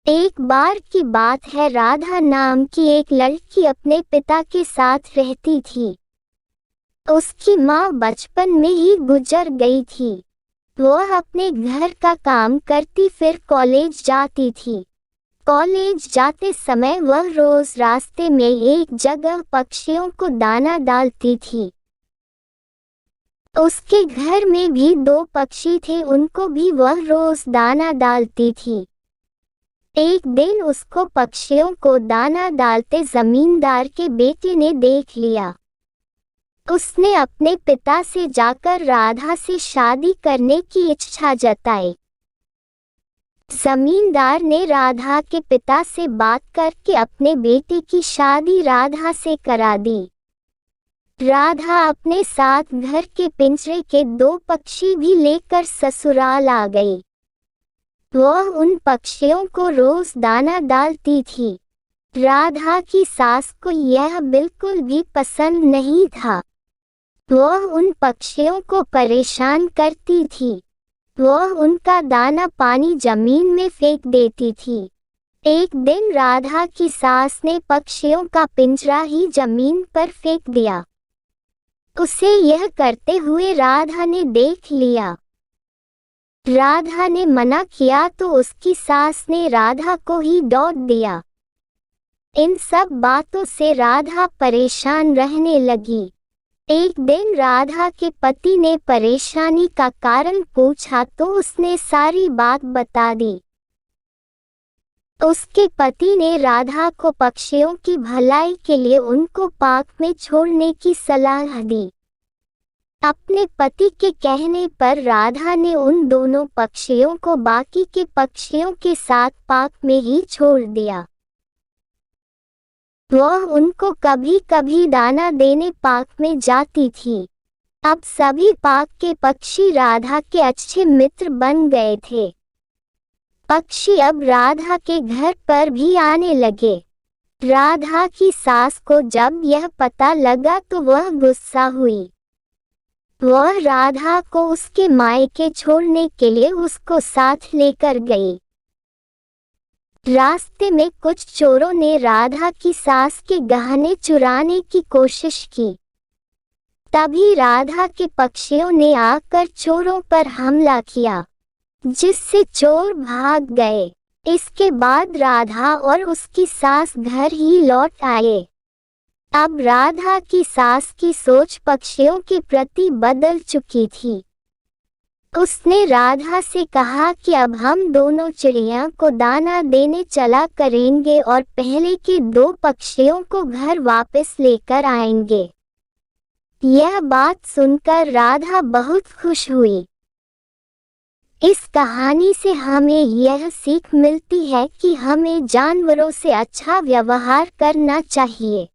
एक बार की बात है, राधा नाम की एक लड़की अपने पिता के साथ रहती थी। उसकी माँ बचपन में ही गुजर गई थी। वह अपने घर का काम करती फिर कॉलेज जाती थी। कॉलेज जाते समय वह रोज रास्ते में एक जगह पक्षियों को दाना डालती थी। उसके घर में भी 2 पक्षी थे, उनको भी वह रोज दाना डालती थी। एक दिन उसको पक्षियों को दाना डालते जमींदार के बेटे ने देख लिया। उसने अपने पिता से जाकर राधा से शादी करने की इच्छा जताई। जमींदार ने राधा के पिता से बात करके अपने बेटे की शादी राधा से करा दी। राधा अपने साथ घर के पिंजरे के 2 पक्षी भी लेकर ससुराल आ गई। वह उन पक्षियों को रोज दाना डालती थी। राधा की सास को यह बिल्कुल भी पसंद नहीं था। वह उन पक्षियों को परेशान करती थी। वह उनका दाना पानी जमीन में फेंक देती थी। एक दिन राधा की सास ने पक्षियों का पिंजरा ही जमीन पर फेंक दिया। उसे यह करते हुए राधा ने देख लिया। राधा ने मना किया तो उसकी सास ने राधा को ही डांट दिया। इन सब बातों से राधा परेशान रहने लगी। एक दिन राधा के पति ने परेशानी का कारण पूछा तो उसने सारी बात बता दी। उसके पति ने राधा को पक्षियों की भलाई के लिए उनको पार्क में छोड़ने की सलाह दी। अपने पति के कहने पर राधा ने उन दोनों पक्षियों को बाकी के पक्षियों के साथ पार्क में ही छोड़ दिया। वह उनको कभी कभी दाना देने पार्क में जाती थी। अब सभी पार्क के पक्षी राधा के अच्छे मित्र बन गए थे। पक्षी अब राधा के घर पर भी आने लगे। राधा की सास को जब यह पता लगा तो वह गुस्सा हुई। वह राधा को उसके मायके छोड़ने के लिए उसको साथ लेकर गई। रास्ते में कुछ चोरों ने राधा की सास के गहने चुराने की कोशिश की। तभी राधा के पक्षियों ने आकर चोरों पर हमला किया, जिससे चोर भाग गए। इसके बाद राधा और उसकी सास घर ही लौट आए। अब राधा की सास की सोच पक्षियों के प्रति बदल चुकी थी। उसने राधा से कहा कि अब हम दोनों चिड़िया को दाना देने चला करेंगे और पहले के 2 पक्षियों को घर वापस लेकर आएंगे। यह बात सुनकर राधा बहुत खुश हुई। इस कहानी से हमें यह सीख मिलती है कि हमें जानवरों से अच्छा व्यवहार करना चाहिए।